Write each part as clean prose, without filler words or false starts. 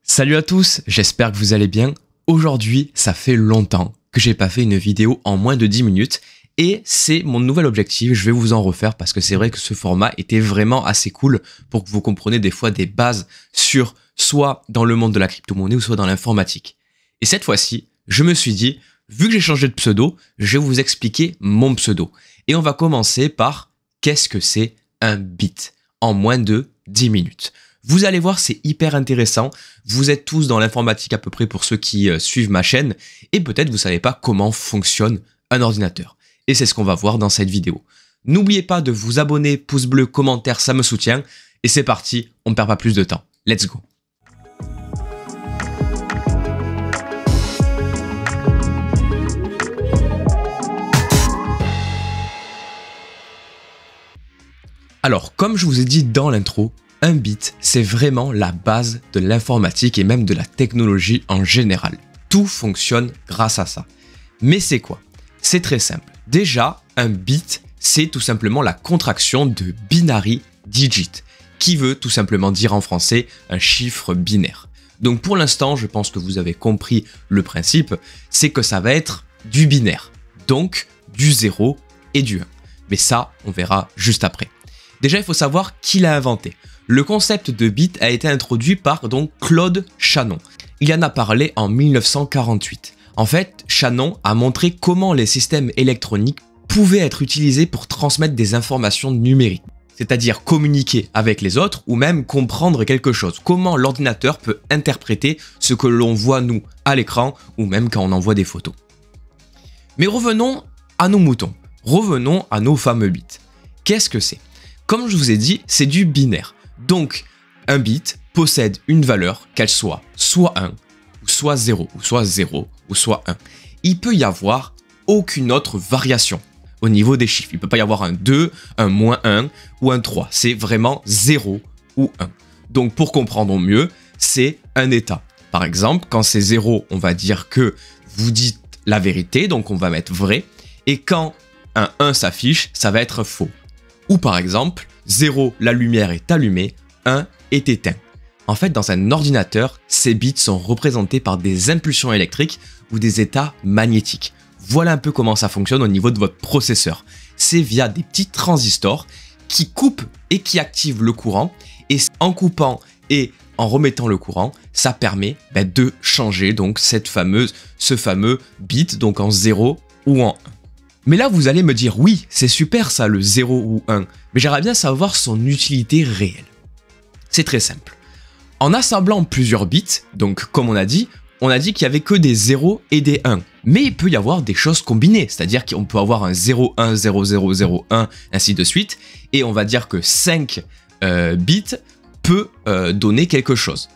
Salut à tous, j'espère que vous allez bien. Aujourd'hui, ça fait longtemps que j'ai pas fait une vidéo en moins de 10 minutes et c'est mon nouvel objectif, je vais vous en refaire parce que c'est vrai que ce format était vraiment assez cool pour que vous compreniez des fois des bases sur soit dans le monde de la crypto-monnaie ou soit dans l'informatique. Et cette fois-ci, je me suis dit, vu que j'ai changé de pseudo, je vais vous expliquer mon pseudo. Et on va commencer par qu'est-ce que c'est un bit en moins de 10 minutes. Vous allez voir, c'est hyper intéressant. Vous êtes tous dans l'informatique à peu près pour ceux qui suivent ma chaîne et peut-être vous savez pas comment fonctionne un ordinateur. Et c'est ce qu'on va voir dans cette vidéo. N'oubliez pas de vous abonner, pouce bleu, commentaire, ça me soutient. Et c'est parti, on ne perd pas plus de temps. Let's go. Alors, comme je vous ai dit dans l'intro, un bit, c'est vraiment la base de l'informatique et même de la technologie en général. Tout fonctionne grâce à ça. Mais c'est quoi? C'est très simple. Déjà, un bit, c'est tout simplement la contraction de binary digit, qui veut tout simplement dire en français un chiffre binaire. Donc pour l'instant, je pense que vous avez compris le principe, c'est que ça va être du binaire, donc du 0 et du 1. Mais ça, on verra juste après. Déjà, il faut savoir qui l'a inventé. Le concept de bit a été introduit par donc Claude Shannon. Il en a parlé en 1948. En fait, Shannon a montré comment les systèmes électroniques pouvaient être utilisés pour transmettre des informations numériques, c'est-à-dire communiquer avec les autres ou même comprendre quelque chose. Comment l'ordinateur peut interpréter ce que l'on voit nous à l'écran ou même quand on envoie des photos. Mais revenons à nos moutons, revenons à nos fameux bits. Qu'est-ce que c'est? Comme je vous ai dit, c'est du binaire. Donc, un bit possède une valeur, qu'elle soit 1, ou soit 0, ou soit 0, ou soit 1. Il peut y avoir aucune autre variation au niveau des chiffres. Il ne peut pas y avoir un 2, un -1 ou un 3. C'est vraiment 0 ou 1. Donc, pour comprendre mieux, c'est un état. Par exemple, quand c'est 0, on va dire que vous dites la vérité, donc on va mettre vrai. Et quand un 1 s'affiche, ça va être faux. Ou par exemple, 0, la lumière est allumée, 1 est éteint. En fait, dans un ordinateur, ces bits sont représentés par des impulsions électriques ou des états magnétiques. Voilà un peu comment ça fonctionne au niveau de votre processeur. C'est via des petits transistors qui coupent et qui activent le courant. Et en coupant et en remettant le courant, ça permet de changer donc ce fameux bit donc en 0 ou en 1. Mais là, vous allez me dire, oui, c'est super ça, le 0 ou 1, mais j'aimerais bien savoir son utilité réelle. C'est très simple. En assemblant plusieurs bits, donc comme on a dit qu'il n'y avait que des 0 et des 1. Mais il peut y avoir des choses combinées, c'est-à-dire qu'on peut avoir un 0, 1, 0, 0, 0, 1, ainsi de suite, et on va dire que 5 bits peut donner quelque chose.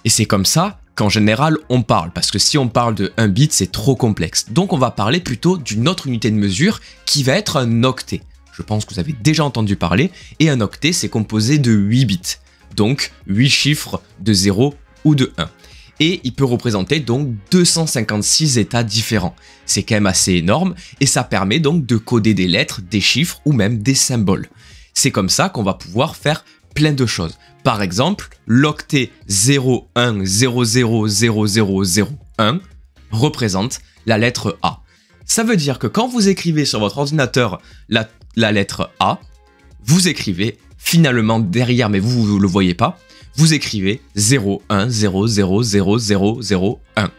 Et c'est comme ça qu'en général on parle, parce que si on parle de 1 bit, c'est trop complexe. Donc on va parler plutôt d'une autre unité de mesure qui va être un octet. Je pense que vous avez déjà entendu parler, et un octet c'est composé de 8 bits, donc 8 chiffres de 0 ou de 1. Et il peut représenter donc 256 états différents. C'est quand même assez énorme, et ça permet donc de coder des lettres, des chiffres ou même des symboles. C'est comme ça qu'on va pouvoir faire plein de choses. Par exemple, l'octet 01000001 représente la lettre A. Ça veut dire que quand vous écrivez sur votre ordinateur la lettre A, vous écrivez finalement derrière, mais vous ne le voyez pas, vous écrivez 01000001.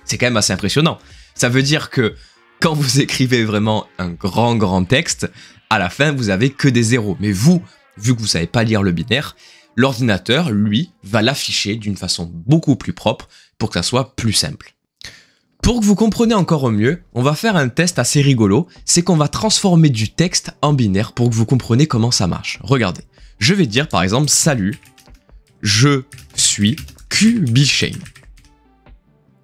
C'est quand même assez impressionnant. Ça veut dire que quand vous écrivez vraiment un grand texte, à la fin, vous avez que des zéros. Mais vous, vu que vous ne savez pas lire le binaire, l'ordinateur, lui, va l'afficher d'une façon beaucoup plus propre pour que ça soit plus simple. Pour que vous compreniez encore mieux, on va faire un test assez rigolo, c'est qu'on va transformer du texte en binaire pour que vous compreniez comment ça marche. Regardez, je vais dire par exemple « Salut, je suis Cubichain ».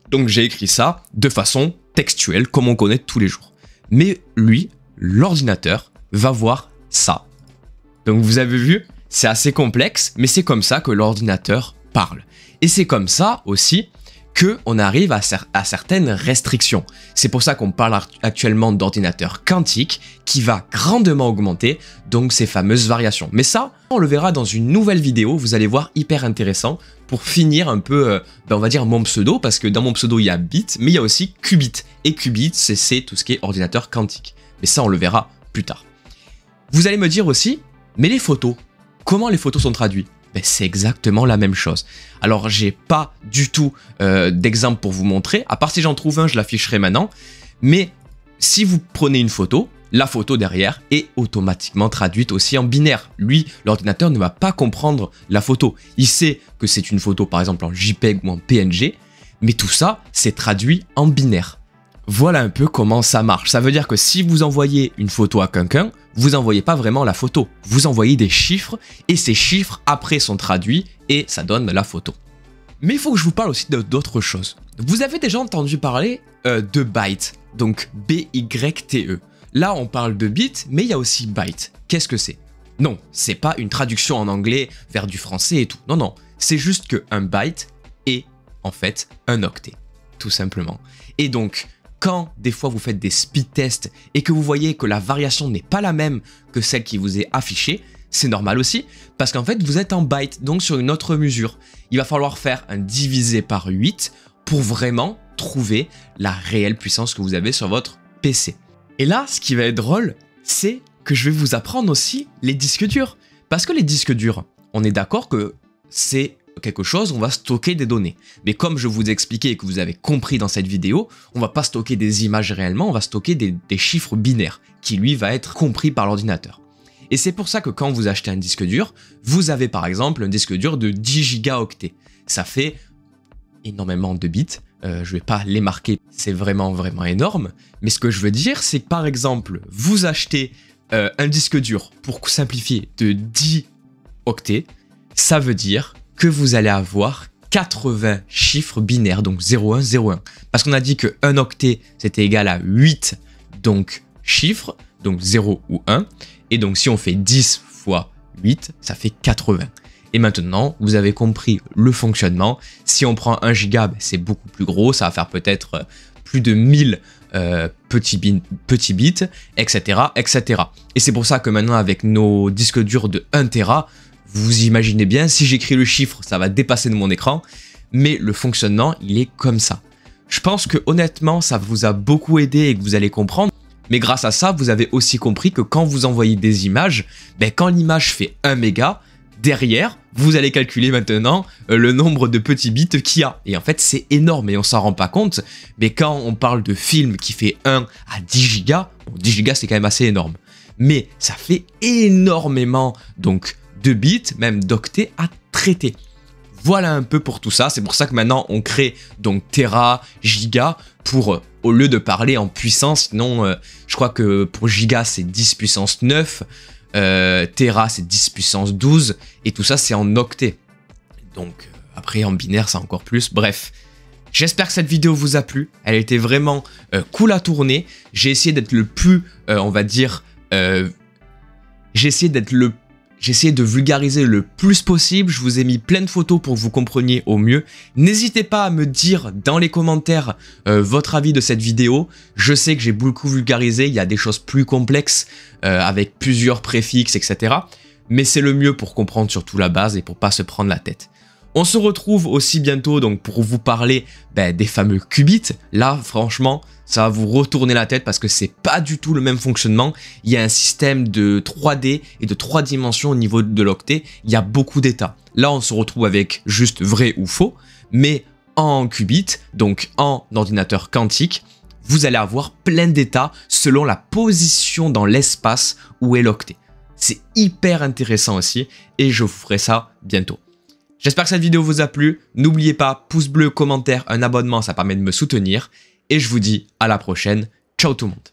Donc j'ai écrit ça de façon textuelle, comme on connaît tous les jours. Mais lui, l'ordinateur, va voir ça. Donc vous avez vu, c'est assez complexe, mais c'est comme ça que l'ordinateur parle. Et c'est comme ça aussi qu'on arrive à certaines restrictions. C'est pour ça qu'on parle actuellement d'ordinateur quantique qui va grandement augmenter donc ces fameuses variations. Mais ça, on le verra dans une nouvelle vidéo, vous allez voir, hyper intéressant pour finir un peu, on va dire mon pseudo, parce que dans mon pseudo il y a bit, mais il y a aussi qubit. Et qubit, c'est tout ce qui est ordinateur quantique. Mais ça, on le verra plus tard. Vous allez me dire aussi, mais les photos, comment les photos sont traduites? Ben, c'est exactement la même chose. Alors, j'ai pas du tout d'exemple pour vous montrer, à part si j'en trouve un, je l'afficherai maintenant. Mais si vous prenez une photo, la photo derrière est automatiquement traduite aussi en binaire. Lui, l'ordinateur ne va pas comprendre la photo. Il sait que c'est une photo, par exemple en JPEG ou en PNG, mais tout ça, c'est traduit en binaire. Voilà un peu comment ça marche. Ça veut dire que si vous envoyez une photo à quelqu'un, vous n'envoyez pas vraiment la photo. Vous envoyez des chiffres et ces chiffres après sont traduits et ça donne la photo. Mais il faut que je vous parle aussi d'autres choses. Vous avez déjà entendu parler de byte, donc B-Y-T-E. Là, on parle de bit, mais il y a aussi byte. Qu'est-ce que c'est? Non, c'est pas une traduction en anglais vers du français et tout. Non, non, c'est juste qu'un byte est en fait un octet, tout simplement. Et donc, quand des fois vous faites des speed tests et que vous voyez que la variation n'est pas la même que celle qui vous est affichée, c'est normal aussi, parce qu'en fait vous êtes en byte, donc sur une autre mesure. Il va falloir faire un divisé par 8 pour vraiment trouver la réelle puissance que vous avez sur votre PC. Et là, ce qui va être drôle, c'est que je vais vous apprendre aussi les disques durs. Parce que les disques durs, on est d'accord que c'est quelque chose, on va stocker des données. Mais comme je vous ai expliqué et que vous avez compris dans cette vidéo, on va pas stocker des images réellement, on va stocker des chiffres binaires, qui lui va être compris par l'ordinateur. Et c'est pour ça que quand vous achetez un disque dur, vous avez par exemple un disque dur de 10 gigaoctets. Ça fait énormément de bits, je vais pas les marquer, c'est vraiment énorme. Mais ce que je veux dire, c'est que par exemple, vous achetez un disque dur, pour simplifier, de 10 octets, ça veut dire que vous allez avoir 80 chiffres binaires, donc 01, 01. Parce qu'on a dit que 1 octet, c'était égal à 8 donc chiffres, donc 0 ou 1. Et donc si on fait 10 fois 8, ça fait 80. Et maintenant, vous avez compris le fonctionnement. Si on prend 1 giga, c'est beaucoup plus gros, ça va faire peut-être plus de 1000 petits bits, etc., etc. Et c'est pour ça que maintenant, avec nos disques durs de 1 Tera, vous imaginez bien, si j'écris le chiffre, ça va dépasser de mon écran, mais le fonctionnement, il est comme ça. Je pense que honnêtement, ça vous a beaucoup aidé et que vous allez comprendre, mais grâce à ça, vous avez aussi compris que quand vous envoyez des images, quand l'image fait 1 méga, derrière, vous allez calculer maintenant le nombre de petits bits qu'il y a. Et en fait, c'est énorme et on s'en rend pas compte, mais quand on parle de film qui fait 1 à 10 gigas, bon, 10 gigas c'est quand même assez énorme, mais ça fait énormément, donc de bits, même d'octets à traiter. Voilà un peu pour tout ça, c'est pour ça que maintenant on crée donc Tera, Giga, pour, au lieu de parler en puissance, sinon je crois que pour Giga c'est 10 puissance 9, Tera c'est 10 puissance 12, et tout ça c'est en octets. Donc après en binaire c'est encore plus, bref. J'espère que cette vidéo vous a plu, elle était vraiment cool à tourner, j'ai essayé d'être le plus, on va dire, j'ai essayé de vulgariser le plus possible, je vous ai mis plein de photos pour que vous compreniez au mieux. N'hésitez pas à me dire dans les commentaires votre avis de cette vidéo. Je sais que j'ai beaucoup vulgarisé, il y a des choses plus complexes avec plusieurs préfixes, etc. Mais c'est le mieux pour comprendre surtout la base et pour pas se prendre la tête. On se retrouve aussi bientôt donc pour vous parler des fameux qubits. Là, franchement, ça va vous retourner la tête parce que c'est pas du tout le même fonctionnement. Il y a un système de 3D et de 3 dimensions au niveau de l'octet. Il y a beaucoup d'états. Là, on se retrouve avec juste vrai ou faux, mais en qubit, donc en ordinateur quantique, vous allez avoir plein d'états selon la position dans l'espace où est l'octet. C'est hyper intéressant aussi et je vous ferai ça bientôt. J'espère que cette vidéo vous a plu. N'oubliez pas, pouce bleu, commentaire, un abonnement, ça permet de me soutenir. Et je vous dis à la prochaine. Ciao tout le monde.